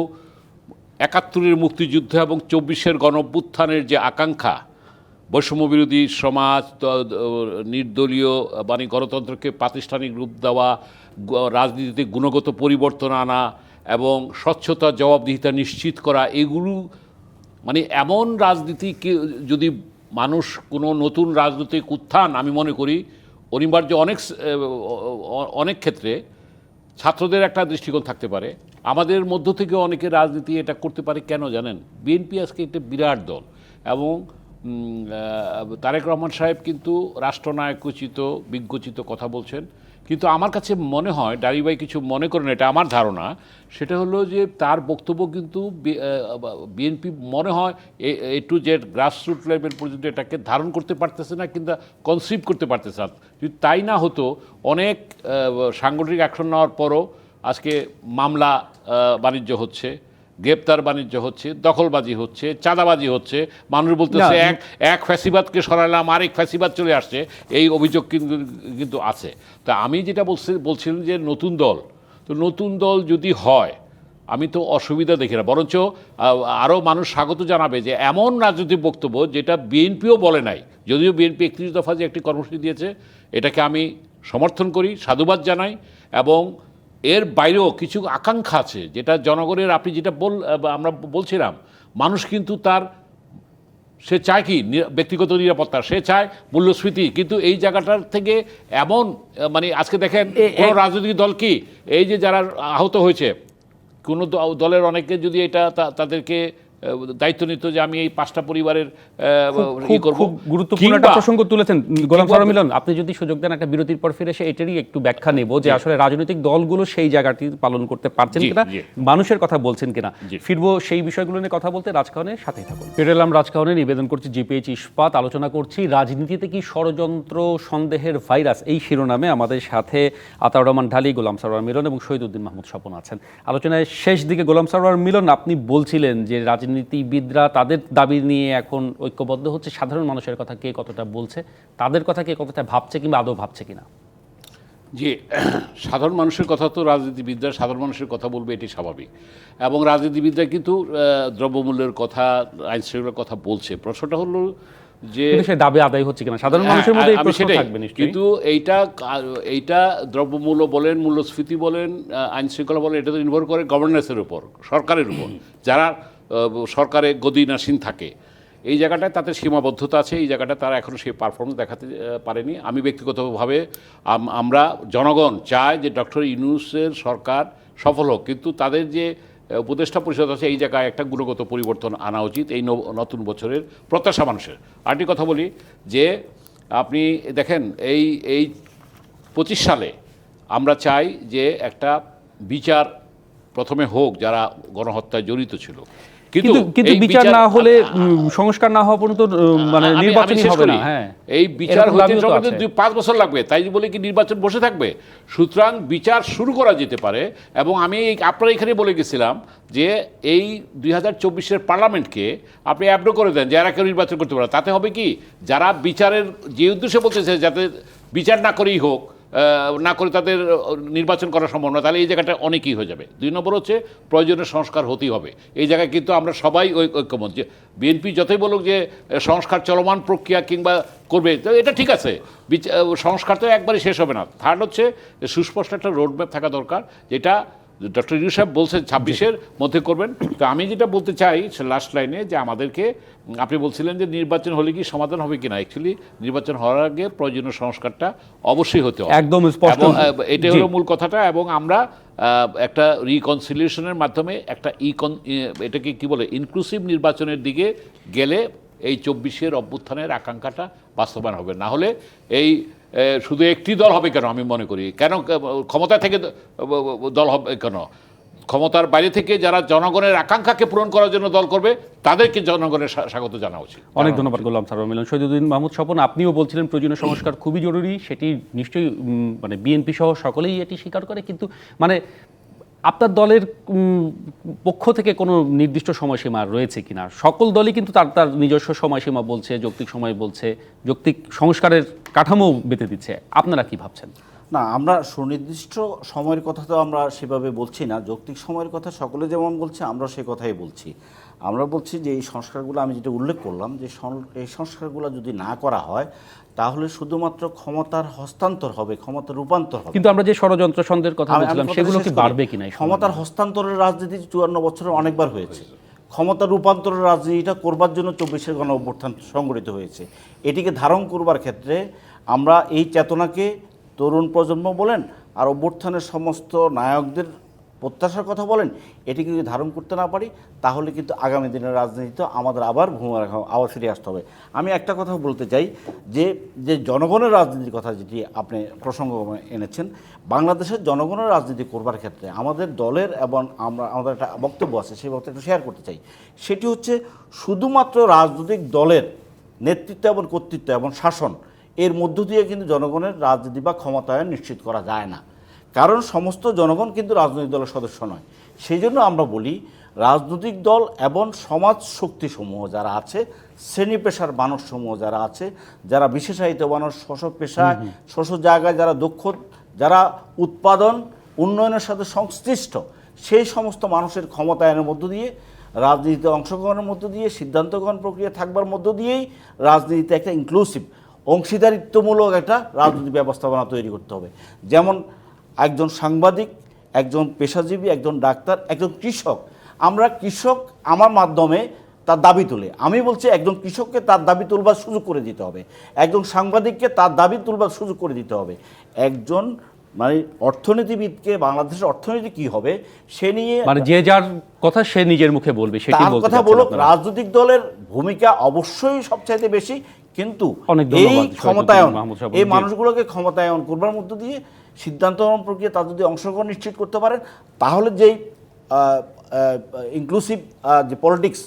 71-এর মুক্তিযুদ্ধ এবং 24-এর গণঅভ্যুত্থানের যে আকাঙ্ক্ষা, বৈষম্য বিরোধী সমাজ, নির্দলীয় মানে গণতন্ত্রকে প্রাতিষ্ঠানিক রূপ দেওয়া, রাজনীতিতে গুণগত পরিবর্তন আনা এবং স্বচ্ছতা, জবাবদিহিতা নিশ্চিত করা, এগুলো মানে এমন রাজনীতিকে যদি মানুষ কোনো নতুন রাজনৈতিক উত্থান, আমি মনে করি অনিবার্য অনেক ক্ষেত্রে ছাত্রদের একটা দৃষ্টিকোণ থাকতে পারে, আমাদের মধ্য থেকে অনেকে রাজনীতি এটা করতে পারে। কেন জানেন? বিএনপি আজকে একটা বিরাট দল এবং তারেক রহমান সাহেব কিন্তু রাষ্ট্রনায়কোচিত, বিজ্ঞোচিত কথা বলছেন, কিন্তু আমার কাছে মনে হয়, দাঁড়িয়ে কিছু মনে করেন, এটা আমার ধারণা, সেটা হলো যে তার বক্তব্য কিন্তু বিএনপি মনে হয় এ টু জেড গ্রাসরুট লেভেল পর্যন্ত এটাকে ধারণ করতে পারতেছে না, কিন্তু কনসিভ করতে পারতেছে না। যদি তাই না হতো, অনেক সাংগঠনিক অ্যাকশন নেওয়ার পরও আজকে মামলা বাণিজ্য হচ্ছে, গ্রেপ্তার বাণিজ্য হচ্ছে, দখলবাজি হচ্ছে, চাঁদাবাজি হচ্ছে, মানুষ বলতেছে এক ফ্যাসিবাদকে সরালাম আরেক ফ্যাসিবাদ চলে আসছে, এই অভিযোগ কিন্তু আছে। তা আমি যেটা বলছিলাম যে নতুন দল, তো নতুন দল যদি হয় আমি তো অসুবিধা দেখি না, বরঞ্চ আরও মানুষ স্বাগত জানাবে যে এমন রাজনৈতিক বক্তব্য যেটা বিএনপিও বলে নাই। যদিও বিএনপি 31 দফা যে একটি কর্মসূচি দিয়েছে, এটাকে আমি সমর্থন করি, সাধুবাদ জানাই, এবং এর বাইরেও কিছু আকাঙ্ক্ষা আছে যেটা জনগণের, আপনি যেটা আমরা বলছিলাম, মানুষ কিন্তু সে চায় কি ব্যক্তিগত নিরাপত্তা, সে চায় মূল্যস্ফীতি, কিন্তু এই জায়গাটার থেকে এমন মানে আজকে দেখেন কোনো রাজনৈতিক দল কি, এই যে যারা আহত হয়েছে, কোনো দলের অনেকে যদি এটা তাদেরকে দায়িত্ব নিত যে আমি এই 5টা পরিবারের খুব গুরুত্বপূর্ণ একটা প্রসঙ্গ তুলেছেন গোলাম সরোয়ার মিলন। আপনি যদি সুযোগ দেন একটা বিরতির পর ফিরে এসে এটারই একটু ব্যাখ্যা নেব যে আসলে রাজনৈতিক দলগুলো সেই জায়গাটি পালন করতে পারছেন কিনা, মানুষের কথা বলছেন কিনা। ফিরবো সেই বিষয়গুলো নিয়ে কথা বলতে, রাজকাহনের সাথেই থাকুন। ফিরে এলাম রাজকাহনে, নিবেদন করছি জিপিএইচ ইস্পাত। আলোচনা করছি রাজনীতিতে কি ষড়যন্ত্র সন্দেহের ভাইরাস, এই শিরোনামে আমাদের সাথে আতাউর রহমান ঢালী, গোলাম সরোয়ার মিলন এবং শহীদউদ্দিন মাহমুদ স্বপন আছেন। আলোচনায় শেষ দিকে গোলাম সরোয়ার মিলন, আপনি বলছিলেন যে রাজনীতিবিদরা তাদের দাবি নিয়ে এখন ঐক্যবদ্ধ হচ্ছে, সাধারণ মানুষের কথা কে কতটা বলছে, তাদের কথা কে কতটা ভাবছে কিংবা আদৌ ভাবছে কিনা। যে সাধারণ মানুষের কথা তো রাজনীতিবিদরা সাধারণ মানুষের কথা বলবে, এটি স্বাভাবিক। এবং রাজনীতিবিদরা কিন্তু দ্রব্যমূল্যের কথা, আইন শৃঙ্খলার কথা বলছে। প্রশ্নটা হলো যে সে দাবি আদায় হচ্ছে কিনা সাধারণ মানুষের মধ্যে, এই প্রশ্ন থাকবে নিশ্চয়ই। কিন্তু এইটা দ্রব্যমূল্য বলেন, মূল্যস্ফীতি বলেন, আইন শৃঙ্খলা বলেন, এটা তো নির্ভর করে গভর্নেন্সের উপর, সরকারের উপর, যারা সরকারে গদিনাসীন থাকে। এই জায়গাটায় তাদের সীমাবদ্ধতা আছে, এই জায়গাটা তারা এখনও সেই পারফরমেন্স দেখাতে পারেনি। আমি ব্যক্তিগতভাবে আমরা জনগণ চাই যে ডক্টর ইউনূসের সরকার সফল হোক, কিন্তু তাদের যে উপদেষ্টা পরিষদ আছে এই জায়গায় একটা গুণগত পরিবর্তন আনা উচিত এই নতুন বছরের প্রত্যাশা মানুষের। আরেকটি কথা বলি যে আপনি দেখেন এই 25 সালে আমরা চাই যে একটা বিচার প্রথমে হোক যারা গণহত্যায় জড়িত ছিল, কিন্তু বিচার না হলে, সংস্কার না হওয়া পর্যন্ত মানে নির্বাচনই হবে না। হ্যাঁ, এই বিচার হতে 5 বছর লাগবে, তাই বলে কি নির্বাচন বসে থাকবে? সুতরাং বিচার শুরু করা যেতে পারে। এবং আমি আপনারা এখানে বলে গেছিলাম যে এই 2024-এর পার্লামেন্টকে আপনি অ্যাবডো করে দেন, যারা কেউ নির্বাচন করতে পারে। তাতে হবে কি, যারা বিচারের যে উদ্দেশ্যে বলতেছে যাতে বিচার না করেই হোক, না করে তাদের নির্বাচন করা সম্ভব না, তাহলে এই জায়গাটা অনেকই হয়ে যাবে। 2 নম্বর হচ্ছে প্রয়োজনীয় সংস্কার হতেই হবে। এই জায়গায় কিন্তু আমরা সবাই ঐক্যমত যে বিএনপি যতই বলুক যে সংস্কার চলমান প্রক্রিয়া কিংবা করবে, তো এটা ঠিক আছে, সংস্কার তো একবারই শেষ হবে না। থার্ড হচ্ছে সুস্পষ্ট একটা রোডম্যাপ থাকা দরকার, যেটা ডক্টর ইউনূস সাহেব বলছেন 26-এর মধ্যে করবেন। তো আমি যেটা বলতে চাই লাস্ট লাইনে, যে আমাদেরকে, আপনি বলছিলেন যে নির্বাচন হলে কি সমাধান হবে কিনা, অ্যাকচুয়ালি নির্বাচন হওয়ার আগে প্রয়োজনীয় সংস্কারটা অবশ্যই হতে হবে, একদম স্পষ্ট, এটাই হলো মূল কথাটা। এবং আমরা একটা রিকনসিলিয়েশনের মাধ্যমে একটা এটাকে কি বলে ইনক্লুসিভ নির্বাচনের দিকে গেলে এই 24-এর অভ্যুত্থানের আকাঙ্ক্ষাটা বাস্তবায়ন হবে। না হলে এই শুধু একটি দল হবে কেন, আমি মনে করি, কেন ক্ষমতা থেকে দল হবে কেন, ক্ষমতার বাইরে থেকে যারা জনগণের আকাঙ্ক্ষাকে পূরণ করার জন্য দল করবে তাদেরকে জনগণের স্বাগত জানা উচিত। অনেক ধন্যবাদ গোলাম সরোয়ার মিলন। শহীদউদ্দিন মাহমুদ স্বপন, আপনিও বলছিলেন প্রয়োজনীয় সংস্কার খুবই জরুরি, সেটি নিশ্চয়ই মানে বিএনপি সহ সকলেই এটি স্বীকার করে, কিন্তু মানে আপনার দলের পক্ষ থেকে কোনো নির্দিষ্ট সময়সীমা রয়েছে কিনা? সকল দলই কিন্তু তার নিজস্ব সময়সীমা বলছে, যৌক্তিক সময় বলছে, যৌক্তিক সংস্কারের কাঠামো বেঁধে দিচ্ছে। আপনারা কি ভাবছেন? না, আমরা সুনির্দিষ্ট সময়ের কথা তো আমরা সেভাবে বলছি না। যৌক্তিক সময়ের কথা সকলে যেমন বলছে, আমরা সে কথাই বলছি। আমরা বলছি যে এই সংস্কারগুলো আমি যেটা উল্লেখ করলাম, যে এই সংস্কারগুলো যদি না করা হয় তাহলে শুধুমাত্র ক্ষমতার হস্তান্তর হবে, ক্ষমতার রূপান্তর হবে। কিন্তু আমরা যে ষড়যন্ত্র সন্দেহের কথা বলছিলাম, সেগুলো কি বাড়বে কিনা? ক্ষমতার হস্তান্তরের রাজনীতি 54 বছরে অনেকবার হয়েছে। ক্ষমতার রূপান্তরের রাজনীতিটা করবার জন্য 24-এর গণ অভ্যুত্থান সংগঠিত হয়েছে। এটিকে ধারণ করবার ক্ষেত্রে আমরা এই চেতনাকে তরুণ প্রজন্ম বলেন আর অভ্যুত্থানের সমস্ত নায়কদের প্রত্যাশার কথা বলেন, এটিকে যদি ধারণ করতে না পারি তাহলে কিন্তু আগামী দিনের রাজনীতিতে আমাদের আবার আবার ফিরে আসতে হবে। আমি একটা কথা বলতে চাই যে জনগণের রাজনীতির কথা যেটি আপনি প্রসঙ্গ এনেছেন, বাংলাদেশের জনগণের রাজনীতি করবার ক্ষেত্রে আমাদের দলের এবং আমাদের একটা বক্তব্য আছে, সেই বক্তব্য শেয়ার করতে চাই। সেটি হচ্ছে শুধুমাত্র রাজনৈতিক দলের নেতৃত্ব এবং কর্তৃত্ব এবং শাসন এর মধ্য দিয়ে কিন্তু জনগণের রাজনীতি বা ক্ষমতায়ন নিশ্চিত করা যায় না, কারণ সমস্ত জনগণ কিন্তু রাজনৈতিক দলের সদস্য নয়। সেই জন্য আমরা বলি রাজনৈতিক দল এবং সমাজ শক্তিসমূহ যারা আছে, শ্রেণী পেশার মানুষসমূহ যারা আছে, যারা বিশেষায়িত মানুষ, স্ব পেশায় স্ব জায়গায় যারা দক্ষ, যারা উৎপাদন উন্নয়নের সাথে সংশ্লিষ্ট, সেই সমস্ত মানুষের ক্ষমতায়নের মধ্য দিয়ে, রাজনীতিতে অংশগ্রহণের মধ্য দিয়ে, সিদ্ধান্ত গ্রহণ প্রক্রিয়া থাকবার মধ্য দিয়েই রাজনীতিতে একটা ইনক্লুসিভ অংশীদারিত্বমূলক একটা রাজনীতি ব্যবস্থাপনা তৈরি করতে হবে। যেমন একজন সাংবাদিক, একজন পেশাজীবী, একজন ডাক্তার, একজন কৃষক, আমরা কৃষক আমার মাধ্যমে তার দাবি তুলে, আমি বলছি একজন কৃষককে তার দাবি তুলবার সুযোগ করে দিতে হবে, একজন সাংবাদিককে তার দাবি তুলবার সুযোগ করে দিতে হবে, একজন মানে অর্থনীতিবিদকে বাংলাদেশের অর্থনীতি কি হবে সে নিয়ে মানে যে যার কথা সে নিজের মুখে বলবে, সেটি তার বলতে কথা চাচ্ছেন বলুক। আপনারা। রাজনৈতিক দলের ভূমিকা অবশ্যই সবচাইতে বেশি, কিন্তু অনেক এই ধন্যবাদ ক্ষমতায়ন, মাহমুদ সাহেব। এই জি। মানুষগুলোকে ক্ষমতায়ন করবার মধ্য দিয়ে সিদ্ধান্ত গ্রহণ প্রক্রিয়া তার যদি অংশগ্রহণ নিশ্চিত করতে পারেন, তাহলে যেই ইনক্লুসিভ যে পলিটিক্স,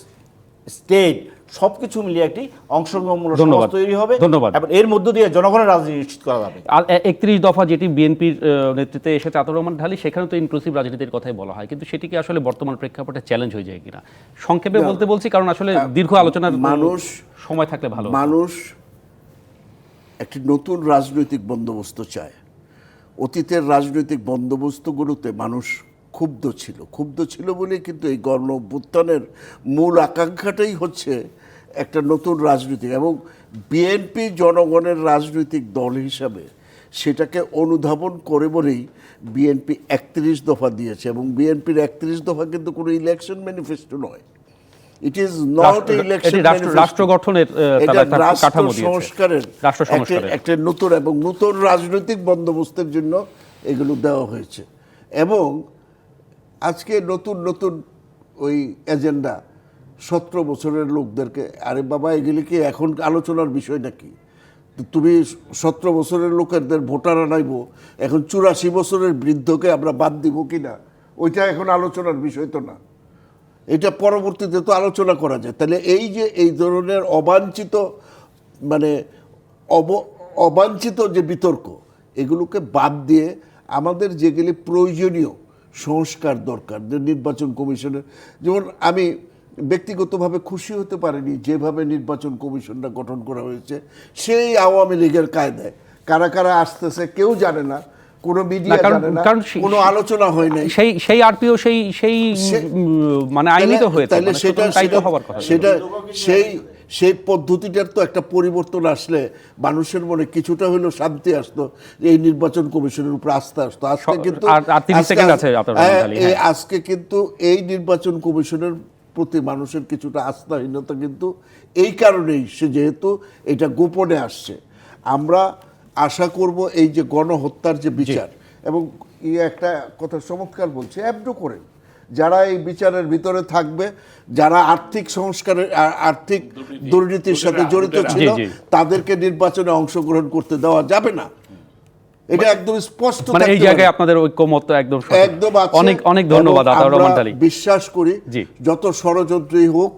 স্টেট, সব কিছু মিলিয়ে একটি অংশগ্রহণমূলক সমাজ ধন্যবাদ। তৈরি হবে ধন্যবাদ। এবং এর মধ্য দিয়ে জনগণের রাজনীতি নিশ্চিত করা যাবে। আর 31 দফা যেটি বিএনপির নেতৃত্বে এসেছে আতাউর রহমান ঢালী, সেখানে তো ইনক্লুসিভ রাজনীতির কথাই বলা হয়, কিন্তু সেটি কি আসলে বর্তমান প্রেক্ষাপটে চ্যালেঞ্জ হয়ে যায় কিনা? সংক্ষেপে বলতে বলছি, কারণ আসলে দীর্ঘ আলোচনার সময় থাকলে ভালো। মানুষ একটি নতুন রাজনৈতিক বন্দোবস্ত চায়। অতীতের রাজনৈতিক বন্দোবস্তগুলোতে মানুষ ক্ষুব্ধ ছিল বলে কিন্তু এই গণ অভ্যুত্থানের মূল আকাঙ্ক্ষাটাই হচ্ছে একটা নতুন রাজনীতি, এবং বিএনপি জনগণের রাজনৈতিক দল হিসাবে সেটাকে অনুধাবন করে বলেই বিএনপি 31 দফা দিয়েছে। এবং বিএনপির 31 দফা কিন্তু কোনো ইলেকশন ম্যানিফেস্টো নয়। ইট ইজ নট ইলেকশন, রাষ্ট্র গঠনের তারা একটা কাঠামো দিয়েছে। সংস্কারের রাষ্ট্র সংস্কারের একটা নতুন রাজনৈতিক বন্দোবস্তের জন্য এগুলো দেওয়া হয়েছে। এবং আজকে নতুন ওই এজেন্ডা 17 বছরের লোকদেরকে, আরে বাবা এগুলি কি এখন আলোচনার বিষয় নাকি? তুমি 17 বছরের লোকেদের ভোটার আনাইব, এখন 84 বছরের বৃদ্ধকে আমরা বাদ দিব কিনা, ওইটা এখন আলোচনার বিষয় তো না। এটা পরবর্তীতে তো আলোচনা করা যায়। তাহলে এই যে এই ধরনের অবাঞ্ছিত যে বিতর্ক, এগুলোকে বাদ দিয়ে আমাদের যেগুলি প্রয়োজনীয় সংস্কার দরকার, যে নির্বাচন কমিশনের, যেমন আমি ব্যক্তিগতভাবে খুশি হতে পারিনি যেভাবে নির্বাচন কমিশনটা গঠন করা হয়েছে, সেই আওয়ামী লীগের কায়দায়। কারা কারা আসতেছে কেউ জানে না, কোনো মিডিয়া জানে না, কোনো আলোচনা হয় নাই। সেই আরপিও সেই মানে আইনিত হয়েছে, তাহলে সেটা সেই পদ্ধতিটার তো একটা পরিবর্তন আসলে মানুষের মনে কিছুটা হলেও শান্তি আসতো, এই নির্বাচন কমিশনের উপর আস্থা আসতো। আজকে কিন্তু এই নির্বাচন কমিশনের প্রতি মানুষের কিছুটা আস্থাহীনতা কিন্তু এই কারণেই, সে যেহেতু এটা গোপনে আসছে। আমরা আশা করব এই যে গণহত্যার যে বিচার, এবং একটা কথা চমৎকার বলছে, অ্যাবডো করেন যারা এই বিচারের ভিতরে থাকবে, যারা আর্থিক দুর্নীতির সাথে জড়িত ছিল, তাদেরকে নির্বাচনে অংশগ্রহণ করতে দেওয়া যাবে না। এটা একদম স্পষ্ট। মানে এই জায়গায় আপনাদের ঐক্যমত একদম অনেক অনেক ধন্যবাদ আতাউর রহমান ঢালী। বিশ্বাস করি যত ষড়যন্ত্রই হোক,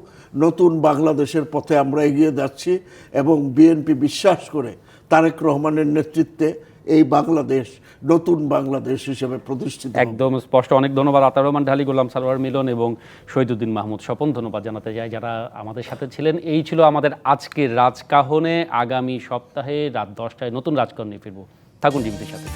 নতুন বাংলাদেশের পথে আমরা এগিয়ে যাচ্ছি, এবং বিএনপি বিশ্বাস করে তারেক রহমানের নেতৃত্বে এই বাংলাদেশ নতুন বাংলাদেশ হিসেবে প্রতিষ্ঠিত। একদম স্পষ্ট। অনেক ধন্যবাদ আতাউর রহমান ঢালী, গোলাম সারোয়ার মিলন এবং শহীদুদ্দিন মাহমুদ স্বপন। ধন্যবাদ জানাতে চাই যারা আমাদের সাথে ছিলেন। এই ছিল আমাদের আজকের রাজকাহনে। আগামী সপ্তাহে রাত 10টায় নতুন রাজকাহন নিয়ে ফিরবো। থাকুন টিভির সাথে।